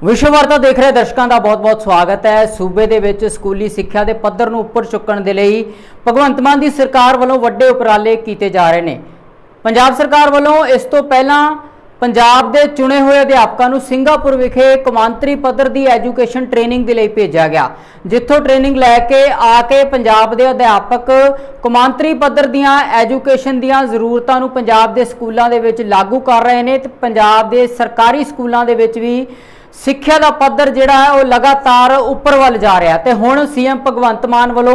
विश्व वार्ता देख रहे दर्शकों का बहुत बहुत स्वागत है। सूबे दे विच स्कूली सिक्ख्या के पद्धर नूं उपर चुकण दे लई भगवंत मान की सरकार वालों वड्डे उपराले किए जा रहे हैं। पंजाब सरकार वालों इस तो पहला पंजाब के चुने हुए अध्यापकों नूं सिंगापुर विखे कौमांतरी पद्धर की एजुकेशन ट्रेनिंग के लिए भेजा गया, जिथों ट्रेनिंग लैके आके पंजाब के अध्यापक कौमांतरी पद्धर दियां एजुकेशन दियां जरूरतां नूं पंजाब के स्कूलों के विच लागू कर रहे हैं। तो पंजाब के सरकारी स्कूलों के विच भी सिक्ख्या का पद्धर जिहड़ा है वो लगातार उपर वल जा रहा है। तो हुण सीएम भगवंत मान वालों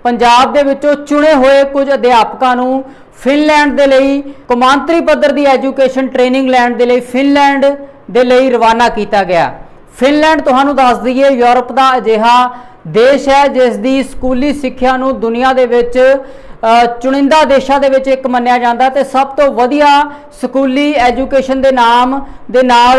पंजाब दे विचों चुने हुए कुछ अध्यापकों नूं फिनलैंड दे लई कौमांतरी पद्धर की एजुकेशन ट्रेनिंग लैण दे लई फिनलैंड दे लई रवाना किया गया। फिनलैंड तुहानूं दस दईए यूरोप का अजिहा देश है जिस दी स्कूली सिक्ख्या नूं दुनिया दे विच चुनिंदा देशों के विच एक मन्निया जाता है। सब तो वधिया स्कूली एजुकेशन के नाम दे नाल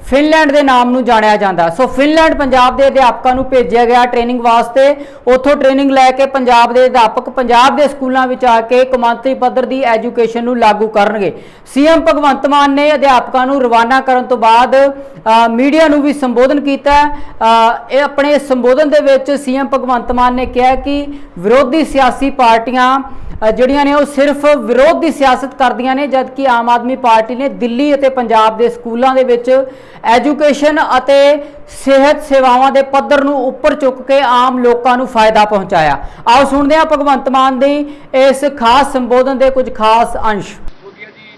फिनलैंड के नाम नूं जानिया जाता। सो फिनलैंड पंजाब के अध्यापकों नूं भेजा गया ट्रेनिंग वास्ते। उतों ट्रेनिंग लैके पंजाब के अध्यापक पंजाब के स्कूलों में आके कौमांतरी पद्धर की एजुकेशन नूं लागू करनगे। सीएम भगवंत मान ने अध्यापकों नूं रवाना करन तो बाद मीडिया नूं भी संबोधन किया। अपने संबोधन दे विच सीएम भगवंत मान ने कहा कि विरोधी सियासी पार्टियां जिहड़ियां ने वो सिर्फ विरोध की सियासत करदियां ने, जबकि आम आदमी पार्टी ने दिल्ली और पंजाब के स्कूलों के विच एजुकेशन और सेहत सेवावां के पद्धर नूं उपर चुक के आम लोगों नूं फायदा पहुंचाया। आओ सुनते हैं भगवंत मान दी इस खास संबोधन के कुछ खास अंश। मोदी जी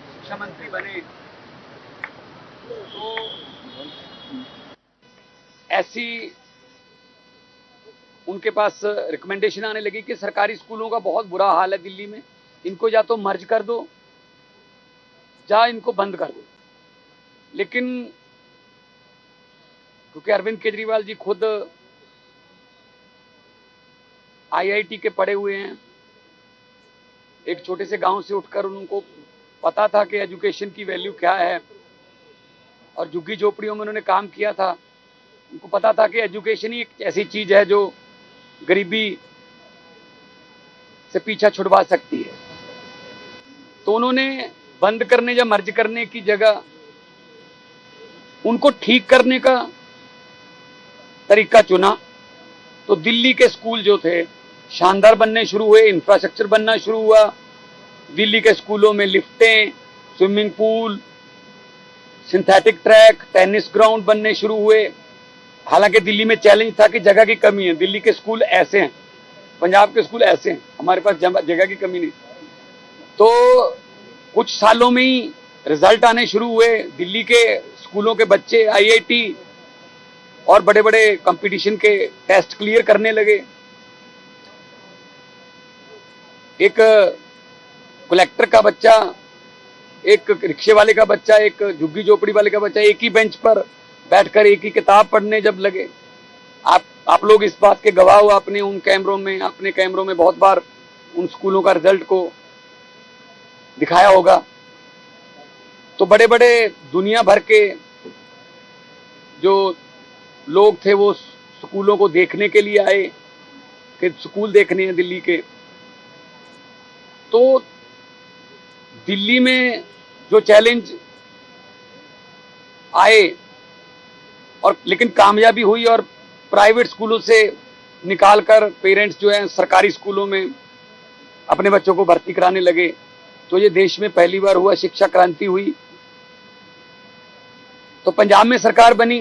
शिक्षा मंत्री बने तो ऐसी उनके पास रिकमेंडेशन आने लगी कि सरकारी स्कूलों का बहुत बुरा हाल है दिल्ली में, इनको या तो मर्ज कर दो या इनको बंद कर दो। लेकिन क्योंकि अरविंद केजरीवाल जी खुद आईआईटी के पढ़े हुए हैं, एक छोटे से गांव से उठकर उनको पता था कि एजुकेशन की वैल्यू क्या है और झुग्गी झोपड़ियों में उन्होंने काम किया था। उनको पता था कि एजुकेशन ही एक ऐसी चीज है जो गरीबी से पीछा छुड़वा सकती है। तो उन्होंने बंद करने या मर्ज करने की जगह उनको ठीक करने का तरीका चुना। तो दिल्ली के स्कूल जो थे शानदार बनने शुरू हुए, इंफ्रास्ट्रक्चर बनना शुरू हुआ। दिल्ली के स्कूलों में लिफ्टें, swimming pool, synthetic track, tennis ground बनने शुरू हुए। हालांकि दिल्ली में चैलेंज था कि जगह की कमी है। दिल्ली के स्कूल ऐसे हैं, पंजाब के स्कूल ऐसे हैं, हमारे पास जगह की कमी नहीं। तो कुछ सालों में ही रिजल्ट आने शुरू हुए। दिल्ली के स्कूलों के बच्चे आईआईटी और बड़े बड़े कंपटीशन के टेस्ट क्लियर करने लगे। एक कलेक्टर का बच्चा, एक रिक्शे वाले का बच्चा, एक झुग्गी झोपड़ी वाले का बच्चा एक ही बेंच पर बैठकर एक ही किताब पढ़ने जब लगे। आप लोग इस बात के गवाह हो। अपने कैमरों में बहुत बार उन स्कूलों का रिजल्ट को दिखाया होगा। तो बड़े बड़े दुनिया भर के जो लोग थे वो स्कूलों को देखने के लिए आए कि स्कूल देखने हैं दिल्ली के। तो दिल्ली में जो चैलेंज आए और लेकिन कामयाबी हुई और प्राइवेट स्कूलों से निकालकर पेरेंट्स जो हैं सरकारी स्कूलों में अपने बच्चों को भर्ती कराने लगे। तो ये देश में पहली बार हुआ, शिक्षा क्रांति हुई। तो पंजाब में सरकार बनी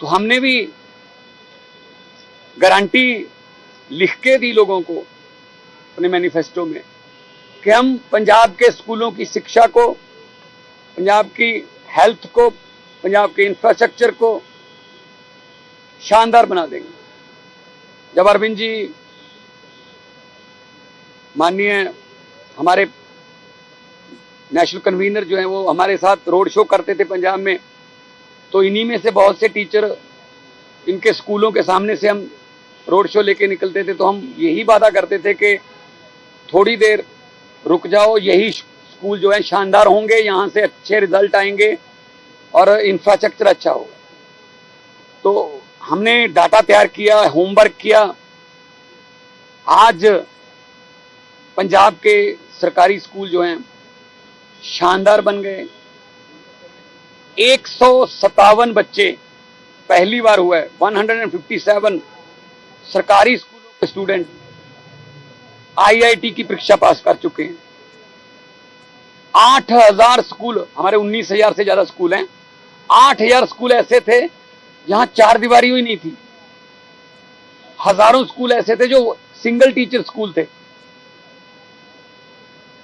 तो हमने भी गारंटी लिख के दी लोगों को अपने मैनिफेस्टो में कि हम पंजाब के स्कूलों की शिक्षा को, पंजाब की हेल्थ को, पंजाब के इंफ्रास्ट्रक्चर को शानदार बना देंगे। जब अरविंद जी माननीय हमारे नेशनल कन्वीनर जो हैं वो हमारे साथ रोड शो करते थे पंजाब में, तो इन्हीं में से बहुत से टीचर इनके स्कूलों के सामने से हम रोड शो लेके निकलते थे। तो हम यही वादा करते थे कि थोड़ी देर रुक जाओ, यही स्कूल जो है शानदार होंगे, यहाँ से अच्छे रिजल्ट आएंगे और इंफ्रास्ट्रक्चर अच्छा होगा। तो हमने डाटा तैयार किया, होमवर्क किया। आज पंजाब के सरकारी स्कूल जो हैं शानदार बन गए। 157 बच्चे, पहली बार हुआ है 157 सरकारी स्कूलों के स्टूडेंट आईआईटी की परीक्षा पास कर चुके हैं। 8000 स्कूल, हमारे 19,000 से ज्यादा स्कूल हैं, 8000 स्कूल ऐसे थे जहां चार दीवारी ही नहीं थी। हजारों स्कूल ऐसे थे जो सिंगल टीचर स्कूल थे।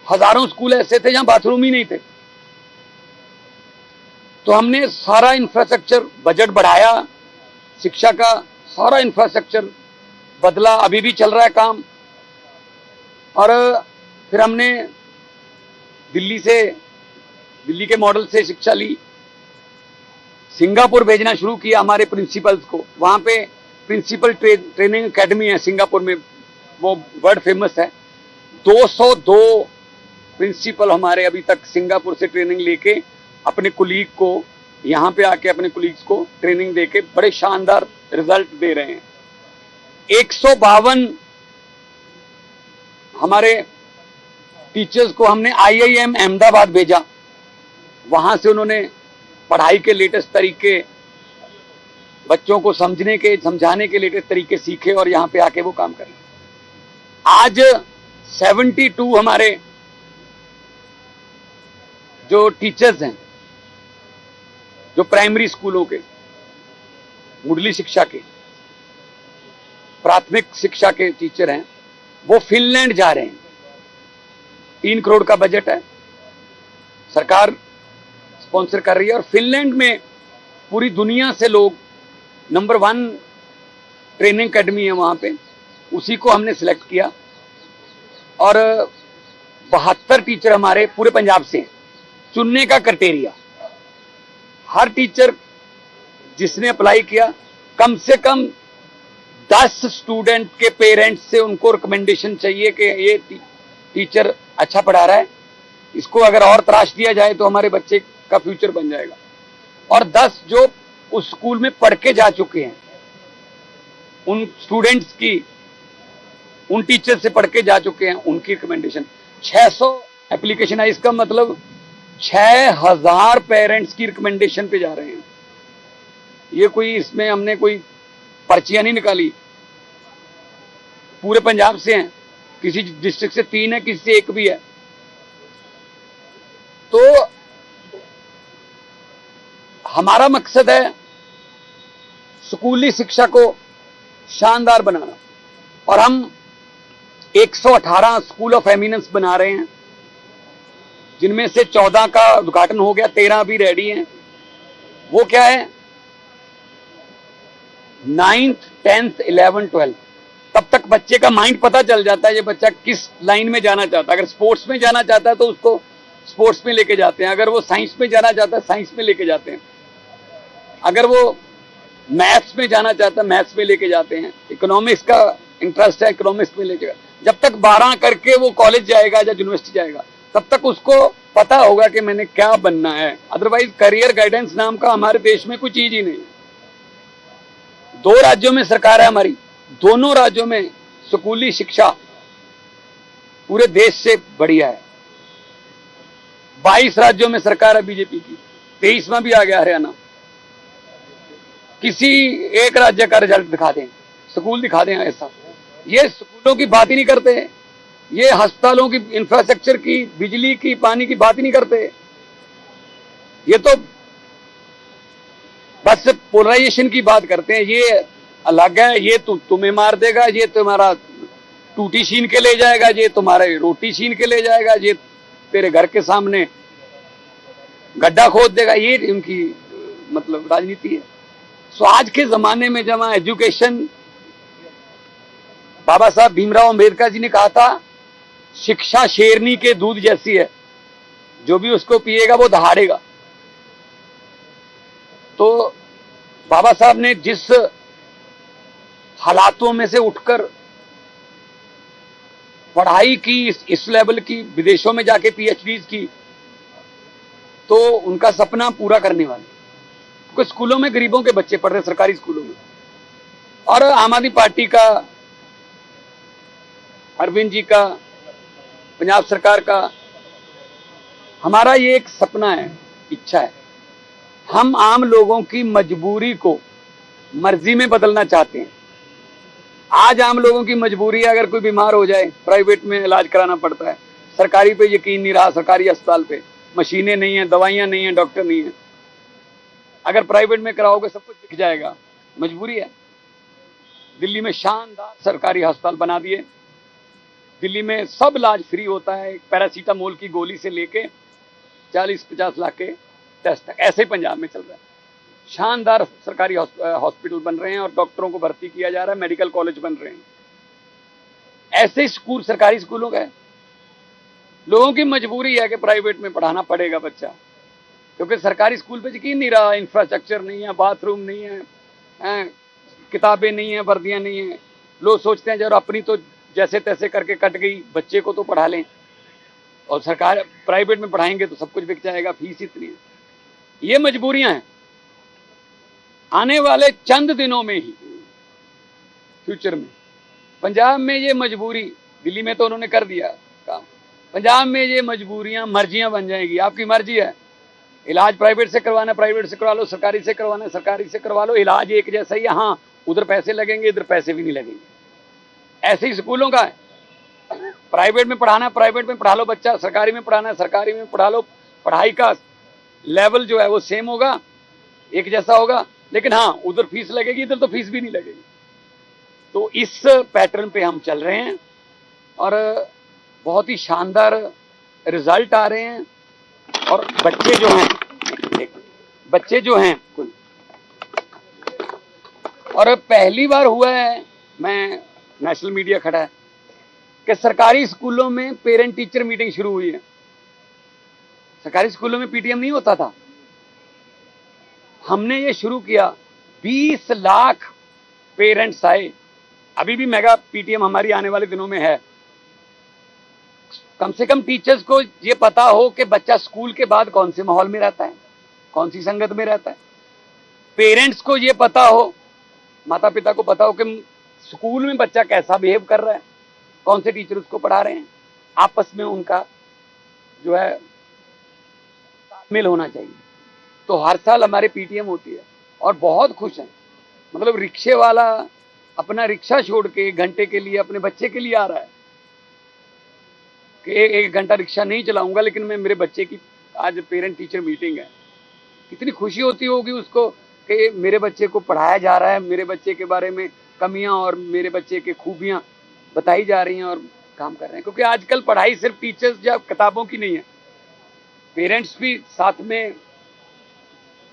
हजारों स्कूल ऐसे थे जहां बाथरूम ही नहीं थे। तो हमने सारा इंफ्रास्ट्रक्चर, बजट बढ़ाया, शिक्षा का सारा इंफ्रास्ट्रक्चर बदला, अभी भी चल रहा है काम। और फिर हमने दिल्ली के मॉडल से शिक्षा ली, सिंगापुर भेजना शुरू किया हमारे प्रिंसिपल्स को। वहां पे प्रिंसिपल ट्रेनिंग एकेडमी है सिंगापुर में, वो वर्ल्ड फेमस है। 202 प्रिंसिपल हमारे अभी तक सिंगापुर से ट्रेनिंग लेके अपने कुलीग को, यहाँ पे आके अपने कुलीग्स को ट्रेनिंग देके बड़े शानदार रिजल्ट दे रहे हैं। 152 हमारे टीचर्स को हमने आईआईएम अहमदाबाद भेजा, वहां से उन्होंने पढ़ाई के लेटेस्ट तरीके, बच्चों को समझाने के लेटेस्ट तरीके सीखे और यहां पे आके वो काम करें। आज 72 हमारे जो टीचर्स हैं, जो प्राइमरी स्कूलों के, मुढ़ली शिक्षा के, प्राथमिक शिक्षा के टीचर हैं, वो फिनलैंड जा रहे हैं। 3 करोड़ का बजट है, सरकार स्पॉन्सर कर रही है। और फिनलैंड में पूरी दुनिया से लोग, नंबर 1 ट्रेनिंग एकेडमी है वहां पे, उसी को हमने सिलेक्ट किया। और 72 टीचर हमारे पूरे पंजाब से हैं। चुनने का क्राइटेरिया, हर टीचर जिसने अप्लाई किया, कम से कम 10 स्टूडेंट के पेरेंट्स से उनको रिकमेंडेशन चाहिए कि ये टीचर अच्छा पढ़ा रहा है, इसको अगर और तराश दिया जाए तो हमारे बच्चे का फ्यूचर बन जाएगा। और 10 जो उस स्कूल में पढ़ के जा चुके हैं, उन स्टूडेंट्स की, उन टीचर से पढ़ के जा चुके हैं, उनकी रिकमेंडेशन। 600 एप्लीकेशन है, इसका मतलब 6000 पेरेंट्स की रिकमेंडेशन पे जा रहे हैं। ये कोई, इसमें हमने कोई पर्चियां नहीं निकाली, पूरे पंजाब से हैं, किसी डिस्ट्रिक्ट से 3 है, किसी से 1 भी है। तो हमारा मकसद है स्कूली शिक्षा को शानदार बनाना, और हम 118 स्कूल ऑफ एमिनेंस बना रहे हैं, जिनमें से 14 का उद्घाटन हो गया, 13 अभी रेडी हैं। वो क्या है, 9th 10th 11th 12th, तब तक बच्चे का माइंड पता चल जाता है ये बच्चा किस लाइन में जाना चाहता है। अगर स्पोर्ट्स में जाना चाहता है तो उसको स्पोर्ट्स में लेके जाते हैं, अगर वो साइंस में जाना चाहता है साइंस में लेके जाते हैं, अगर वो मैथ्स में जाना चाहता है मैथ्स में लेके जाते हैं, इकोनॉमिक्स का इंटरेस्ट है इकोनॉमिक्स में लेके। जब तक 12 करके वो कॉलेज जाएगा या यूनिवर्सिटी जाएगा, तब तक उसको पता होगा कि मैंने क्या बनना है। अदरवाइज करियर गाइडेंस नाम का हमारे देश में कोई चीज ही नहीं है। 2 राज्यों में सरकार है हमारी, दोनों राज्यों में स्कूली शिक्षा पूरे देश से बढ़िया है। 22 राज्यों में सरकार है बीजेपी की, 23वां भी आ गया हरियाणा। किसी एक राज्य का रिजल्ट दिखा दें, स्कूल दिखा दें ऐसा। ये स्कूलों की बात ही नहीं करते, ये अस्पतालों की, इंफ्रास्ट्रक्चर की, बिजली की, पानी की बात ही नहीं करते। ये तो बस पोलराइजेशन की बात करते हैं। ये अलग है, ये तुम्हें मार देगा, ये तुम्हारा टूटी छीन के ले जाएगा, ये तुम्हारे रोटी छीन के ले जाएगा, ये तेरे घर के सामने गड्ढा खोद देगा। ये उनकी मतलब राजनीति है। सो आज के जमाने में जब एजुकेशन, बाबा साहब भीमराव अंबेडकर जी ने कहा था, शिक्षा शेरनी के दूध जैसी है, जो भी उसको पिएगा वो दहाड़ेगा। तो बाबा साहब ने जिस हालातों में से उठकर पढ़ाई की, इस लेवल की, विदेशों में जाके पीएचडीज की, तो उनका सपना पूरा करने वाले। कुछ स्कूलों में गरीबों के बच्चे पढ़ रहे, सरकारी स्कूलों में। और आम आदमी पार्टी का, अरविंद जी का, पंजाब सरकार का, हमारा ये एक सपना है, इच्छा है, हम आम लोगों की मजबूरी को मर्जी में बदलना चाहते हैं। आज आम लोगों की मजबूरी है, अगर कोई बीमार हो जाए प्राइवेट में इलाज कराना पड़ता है, सरकारी पे यकीन नहीं रहा, सरकारी अस्पताल पे मशीनें नहीं है, दवाइयां नहीं है, डॉक्टर नहीं है। अगर प्राइवेट में कराओगे सब कुछ दिख जाएगा, मजबूरी है। दिल्ली में शानदार सरकारी अस्पताल बना दिए, दिल्ली में सब इलाज फ्री होता है, पैरासीटामोल की गोली से लेके 40-50 लाख के टेस्ट तक, ऐसे ही पंजाब में चल रहा है। शानदार सरकारी हॉस्पिटल बन रहे हैं और डॉक्टरों को भर्ती किया जा रहा है, मेडिकल कॉलेज बन रहे हैं। ऐसे स्कूल सरकारी स्कूलों का है। लोगों की मजबूरी है कि प्राइवेट में पढ़ाना पड़ेगा बच्चा, क्योंकि सरकारी स्कूल पे यकीन नहीं रहा, इंफ्रास्ट्रक्चर नहीं है, बाथरूम नहीं है, किताबें नहीं है, वर्दियां नहीं है। लोग सोचते हैं जब अपनी तो जैसे तैसे करके कट गई, बच्चे को तो पढ़ा लें, और सरकार प्राइवेट में पढ़ाएंगे तो सब कुछ बिक जाएगा, फीस इतनी है। ये मजबूरियां हैं। आने वाले चंद दिनों में ही फ्यूचर में पंजाब में ये मजबूरी, दिल्ली में तो उन्होंने कर दिया काम, पंजाब में ये मजबूरियां मर्जियां बन जाएगी। आपकी मर्जी है, इलाज प्राइवेट से करवाना प्राइवेट से करवा लो, सरकारी से करवाना सरकारी से करवा लो, इलाज एक जैसा ही है। हाँ, उधर पैसे लगेंगे, इधर पैसे भी नहीं लगेंगे। ऐसे ही स्कूलों का है, प्राइवेट में पढ़ाना प्राइवेट में पढ़ा लो बच्चा, सरकारी में पढ़ाना सरकारी में पढ़ा लो। पढ़ाई का लेवल जो है वो सेम होगा, एक जैसा होगा, लेकिन हाँ उधर फीस लगेगी, इधर तो फीस भी नहीं लगेगी। तो इस पैटर्न पे हम चल रहे हैं और बहुत ही शानदार रिजल्ट आ रहे हैं। और बच्चे जो हैं कुल, और पहली बार हुआ है, मैं नेशनल मीडिया खड़ा है, कि सरकारी स्कूलों में पेरेंट टीचर मीटिंग शुरू हुई है। सरकारी स्कूलों में पीटीएम नहीं होता था, हमने ये शुरू किया। 20 लाख पेरेंट्स आए। अभी भी मेगा पीटीएम हमारी आने वाले दिनों में है। कम से कम टीचर्स को ये पता हो कि बच्चा स्कूल के बाद कौन से माहौल में रहता है, कौन सी संगत में रहता है। पेरेंट्स को ये पता हो, माता पिता को पता हो कि स्कूल में बच्चा कैसा बिहेव कर रहा है, कौन से टीचर उसको पढ़ा रहे हैं, आपस में उनका जो है तालमेल होना चाहिए। तो हर साल हमारे पीटीएम होती है और बहुत खुश हैं। मतलब रिक्शे वाला अपना रिक्शा छोड़ के 1 घंटे के लिए अपने बच्चे के लिए आ रहा है कि 1 घंटा रिक्शा नहीं चलाऊंगा, लेकिन मैं मेरे बच्चे की आज पेरेंट टीचर मीटिंग है। कितनी खुशी होती होगी उसको कि मेरे बच्चे को पढ़ाया जा रहा है, मेरे बच्चे के बारे में कमियां और मेरे बच्चे के खूबियां बताई जा रही हैं और काम कर रहे हैं। क्योंकि आजकल पढ़ाई सिर्फ टीचर्स या किताबों की नहीं है, पेरेंट्स भी साथ में।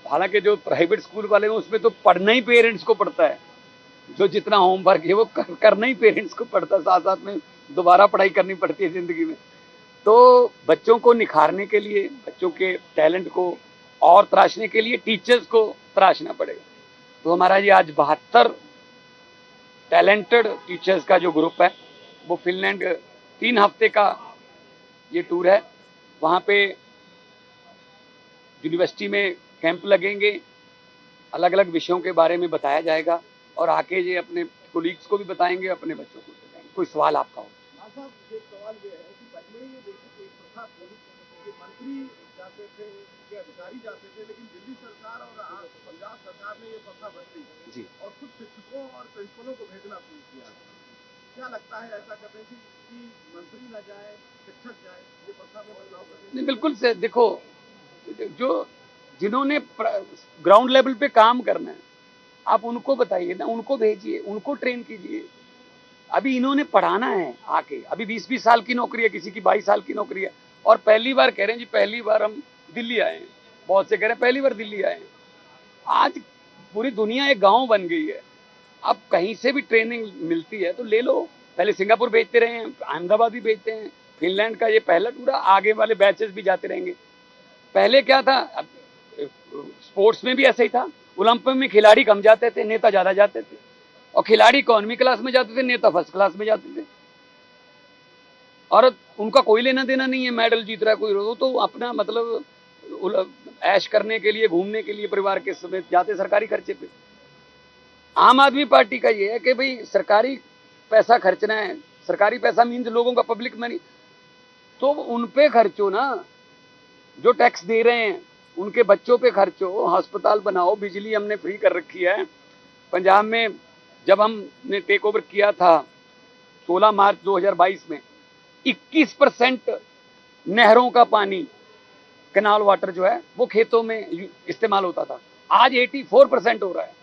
हालांकि जो प्राइवेट स्कूल वाले हैं उसमें तो पढ़ना ही पेरेंट्स को पड़ता है, जो जितना होमवर्क है वो करना ही पेरेंट्स को पड़ता है, साथ साथ में दोबारा पढ़ाई करनी पड़ती है जिंदगी में। तो बच्चों को निखारने के लिए, बच्चों के टैलेंट को और तराशने के लिए टीचर्स को तराशना पड़ेगा। तो हमारा ये आज 72 टैलेंटेड टीचर्स का जो ग्रुप है वो फिनलैंड 3 हफ्ते का ये टूर है। वहाँ पे यूनिवर्सिटी में कैंप लगेंगे, अलग अलग विषयों के बारे में बताया जाएगा और आके ये अपने कोलीग्स को भी बताएंगे, अपने बच्चों को बताएंगे। कोई सवाल आपका हो? साहब, एक सवाल ये है कि पहले ये देखिए एक प्रथा थी कि मंत्री जाते थे, उनके अधिकारी जाते थे, लेकिन दिल्ली सरकार और पंजाब सरकार ने ये प्रथा बदली जी, और खुद शिक्षकों और प्रिंसिपलों को भेजना शुरू किया। क्या लगता है ऐसा करने से कि मंत्री न जाए, शिक्षक जाए, ये प्रथा में बदलाव करने? नहीं, बिल्कुल से देखो, जो जिन्होंने ग्राउंड लेवल पे काम करना है आप उनको बताइए ना, उनको भेजिए, उनको ट्रेन कीजिए। अभी इन्होंने पढ़ाना है आके, अभी 20-20 साल की नौकरी है, किसी की 22 साल की नौकरी है, और पहली बार कह रहे हैं जी पहली बार हम दिल्ली आए हैं। बहुत से कह रहे हैं पहली बार दिल्ली आए हैं। आज पूरी दुनिया एक गांव बन गई है। अब कहीं से भी ट्रेनिंग मिलती है तो ले लो। पहले सिंगापुर भेजते रहे हैं, अहमदाबाद भी भेजते हैं, फिनलैंड का ये पहला टूर है, आगे वाले बैचेस भी जाते रहेंगे। पहले क्या था, स्पोर्ट्स में भी ऐसा ही था, ओलंपिक में खिलाड़ी कम जाते थे, नेता ज्यादा जाते थे, और खिलाड़ी इकोनॉमी क्लास में जाते थे, नेता फर्स्ट क्लास में जाते थे, और उनका कोई लेना देना नहीं है मेडल जीत रहा है कोई, तो अपना मतलब ऐश करने के लिए, घूमने के लिए परिवार के समेत जाते सरकारी खर्चे पे। आम आदमी पार्टी का ये है कि भाई सरकारी पैसा खर्चना है, सरकारी पैसा मीन्स लोगों का पब्लिक मनी, तो उन पे खर्चो ना, जो टैक्स दे रहे हैं उनके बच्चों पे खर्चो, अस्पताल बनाओ, बिजली हमने फ्री कर रखी है। पंजाब में जब हमने टेक ओवर किया था 16 मार्च 2022 में 21% नहरों का पानी, कैनाल वाटर जो है वो खेतों में इस्तेमाल होता था। आज 84% हो रहा है।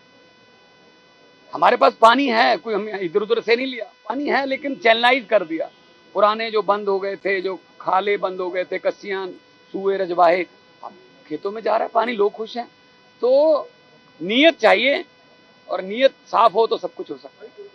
हमारे पास पानी है, कोई हम इधर उधर से नहीं लिया, पानी है, लेकिन चैनलाइज कर दिया। पुराने जो बंद हो गए थे, जो खाले बंद हो गए थे, कस्सियां, सूए, रजवाहे, अब खेतों में जा रहा है पानी, लोग खुश हैं। तो नीयत चाहिए, और नीयत साफ हो तो सब कुछ हो सकता है।